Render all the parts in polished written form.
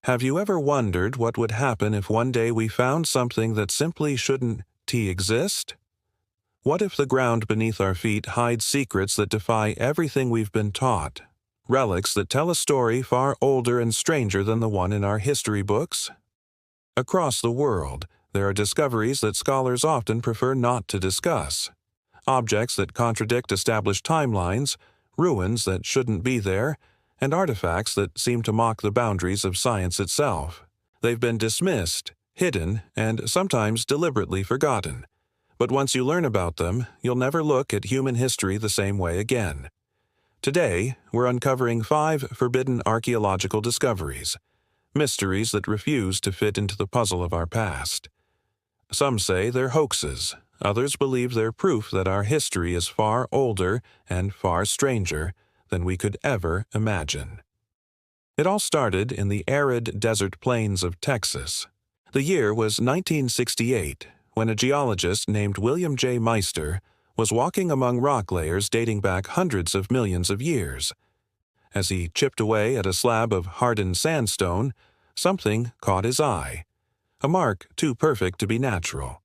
Have you ever wondered what would happen if one day we found something that simply shouldn't exist? What if the ground beneath our feet hides secrets that defy everything we've been taught? Relics that tell a story far older and stranger than the one in our history books? Across the world, there are discoveries that scholars often prefer not to discuss. Objects that contradict established timelines, ruins that shouldn't be there, and artifacts that seem to mock the boundaries of science itself. They've been dismissed, hidden, and sometimes deliberately forgotten. But once you learn about them, you'll never look at human history the same way again. Today, we're uncovering 5 forbidden archaeological discoveries, mysteries that refuse to fit into the puzzle of our past. Some say they're hoaxes. Others believe they're proof that our history is far older and far stranger than we could ever imagine. It all started in the arid desert plains of Texas. The year was 1968, when a geologist named William J. Meister was walking among rock layers dating back hundreds of millions of years. As he chipped away at a slab of hardened sandstone, something caught his eye, a mark too perfect to be natural.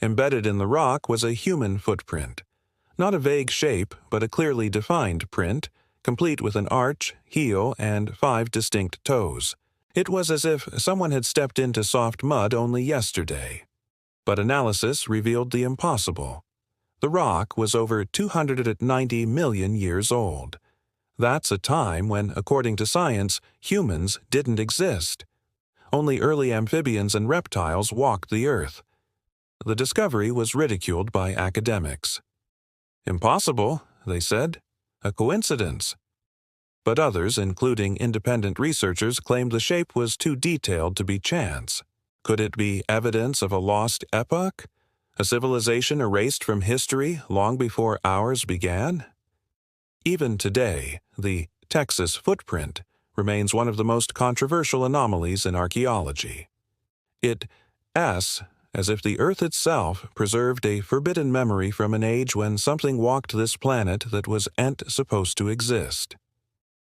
Embedded in the rock was a human footprint. Not a vague shape, but a clearly defined print, complete with an arch, heel, and 5 distinct toes. It was as if someone had stepped into soft mud only yesterday. But analysis revealed the impossible. The rock was over 290 million years old. That's a time when, according to science, humans didn't exist. Only early amphibians and reptiles walked the earth. The discovery was ridiculed by academics. Impossible, they said. A coincidence. But others, including independent researchers, claimed the shape was too detailed to be chance. Could it be evidence of a lost epoch? A civilization erased from history long before ours began? Even today, the Texas footprint remains one of the most controversial anomalies in archaeology. It asks as if the Earth itself preserved a forbidden memory from an age when something walked this planet that wasn't supposed to exist.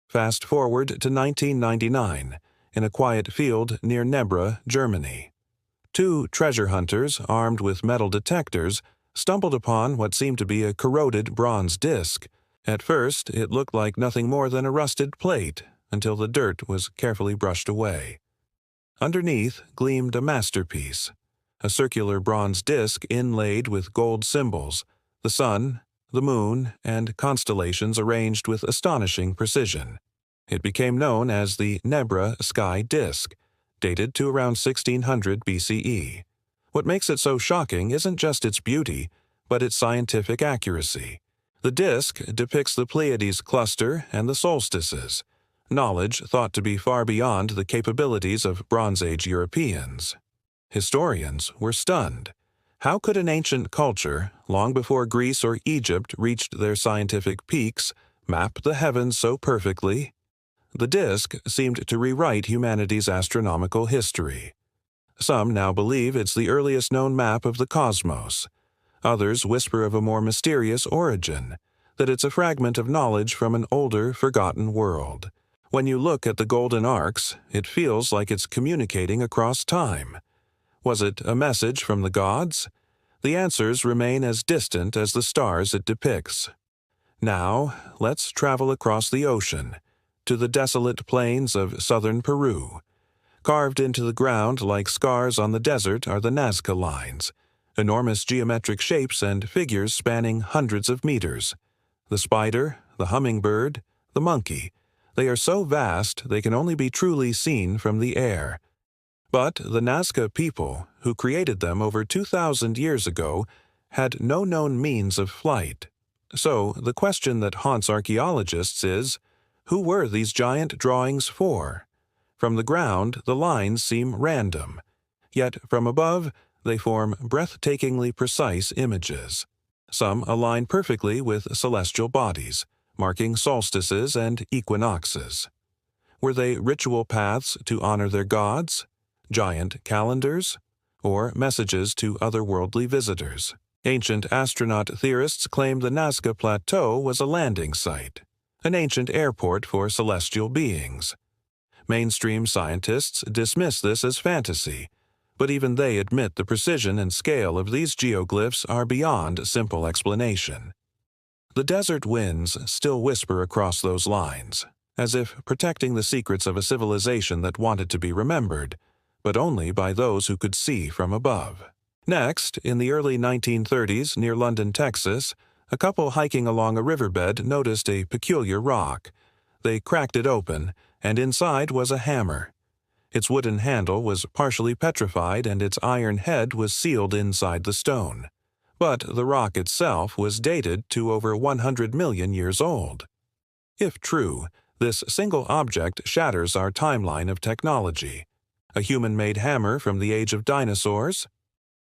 Fast forward to 1999, in a quiet field near Nebra, Germany. 2 treasure hunters, armed with metal detectors, stumbled upon what seemed to be a corroded bronze disc. At first, it looked like nothing more than a rusted plate, until the dirt was carefully brushed away. Underneath gleamed a masterpiece, a circular bronze disc inlaid with gold symbols, the sun, the moon, and constellations arranged with astonishing precision. It became known as the Nebra Sky Disk, dated to around 1600 BCE. What makes it so shocking isn't just its beauty, but its scientific accuracy. The disk depicts the Pleiades cluster and the solstices, knowledge thought to be far beyond the capabilities of Bronze Age Europeans. Historians were stunned. How could an ancient culture, long before Greece or Egypt reached their scientific peaks, map the heavens so perfectly? The disk seemed to rewrite humanity's astronomical history. Some now believe it's the earliest known map of the cosmos. Others whisper of a more mysterious origin, that it's a fragment of knowledge from an older, forgotten world. When you look at the golden arcs, it feels like it's communicating across time. Was it a message from the gods? The answers remain as distant as the stars it depicts. Now, let's travel across the ocean, to the desolate plains of southern Peru. Carved into the ground like scars on the desert are the Nazca Lines, enormous geometric shapes and figures spanning hundreds of meters. The spider, the hummingbird, the monkey, they are so vast they can only be truly seen from the air. But the Nazca people, who created them over 2,000 years ago, had no known means of flight. So the question that haunts archaeologists is, who were these giant drawings for? From the ground, the lines seem random, yet from above, they form breathtakingly precise images. Some align perfectly with celestial bodies, marking solstices and equinoxes. Were they ritual paths to honor their gods? Giant calendars? Or messages to otherworldly visitors? Ancient astronaut theorists claim the Nazca Plateau was a landing site, an ancient airport for celestial beings. Mainstream scientists dismiss this as fantasy, but even they admit the precision and scale of these geoglyphs are beyond simple explanation. The desert winds still whisper across those lines, as if protecting the secrets of a civilization that wanted to be remembered, but only by those who could see from above. Next, in the early 1930s near London, Texas, a couple hiking along a riverbed noticed a peculiar rock. They cracked it open, and inside was a hammer. Its wooden handle was partially petrified and its iron head was sealed inside the stone. But the rock itself was dated to over 100 million years old. If true, this single object shatters our timeline of technology. A human-made hammer from the age of dinosaurs?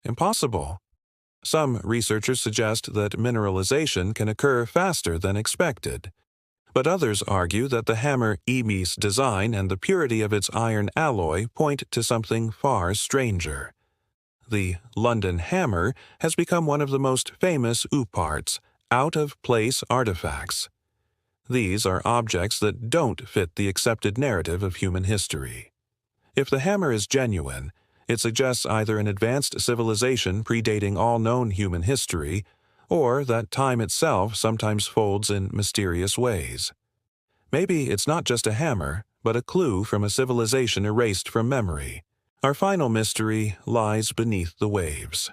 Impossible. Some researchers suggest that mineralization can occur faster than expected, but others argue that the hammer Emis design and the purity of its iron alloy point to something far stranger. The London hammer has become one of the most famous OOPArts, out-of-place artifacts. These are objects that don't fit the accepted narrative of human history. If the hammer is genuine, it suggests either an advanced civilization predating all known human history, or that time itself sometimes folds in mysterious ways. Maybe it's not just a hammer, but a clue from a civilization erased from memory. Our final mystery lies beneath the waves.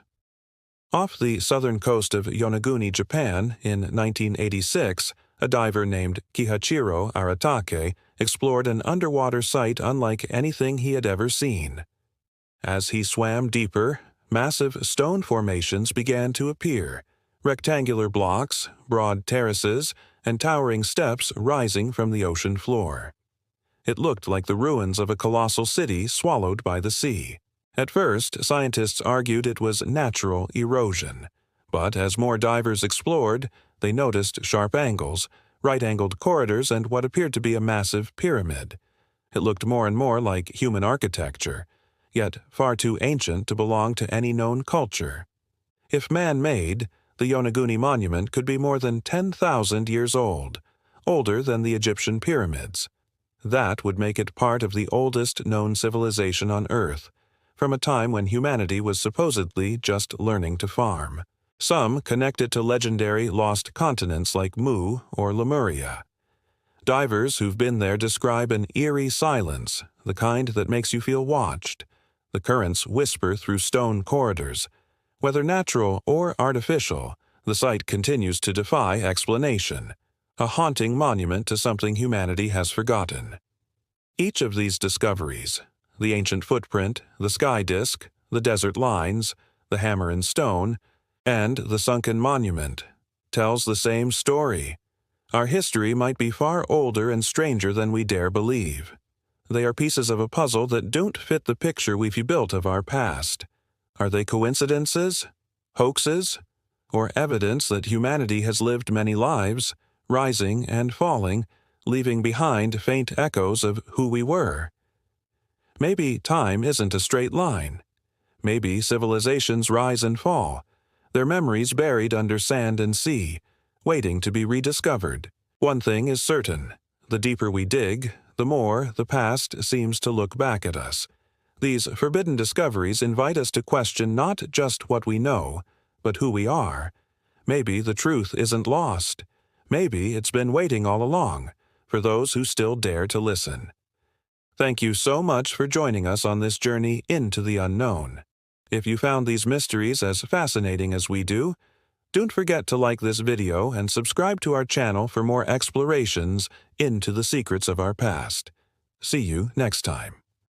Off the southern coast of Yonaguni, Japan, in 1986, a diver named Kihachiro Aratake explored an underwater site unlike anything he had ever seen. As he swam deeper, massive stone formations began to appear, rectangular blocks, broad terraces, and towering steps rising from the ocean floor. It looked like the ruins of a colossal city swallowed by the sea. At first, scientists argued it was natural erosion, but as more divers explored, they noticed sharp angles, right-angled corridors, and what appeared to be a massive pyramid. It looked more and more like human architecture, yet far too ancient to belong to any known culture. If man-made, the Yonaguni monument could be more than 10,000 years old, older than the Egyptian pyramids. That would make it part of the oldest known civilization on Earth, from a time when humanity was supposedly just learning to farm. Some connect it to legendary lost continents like Mu or Lemuria. Divers who've been there describe an eerie silence, the kind that makes you feel watched. The currents whisper through stone corridors. Whether natural or artificial, the site continues to defy explanation, a haunting monument to something humanity has forgotten. Each of these discoveries, the ancient footprint, the sky disk, the desert lines, the hammer and stone, and the sunken monument, tells the same story. Our history might be far older and stranger than we dare believe. They are pieces of a puzzle that don't fit the picture we've built of our past. Are they coincidences, hoaxes, or evidence that humanity has lived many lives, rising and falling, leaving behind faint echoes of who we were? Maybe time isn't a straight line. Maybe civilizations rise and fall, their memories buried under sand and sea, waiting to be rediscovered. One thing is certain: the deeper we dig, the more the past seems to look back at us. These forbidden discoveries invite us to question not just what we know, but who we are. Maybe the truth isn't lost. Maybe it's been waiting all along, for those who still dare to listen. Thank you so much for joining us on this journey into the unknown. If you found these mysteries as fascinating as we do, don't forget to like this video and subscribe to our channel for more explorations into the secrets of our past. See you next time.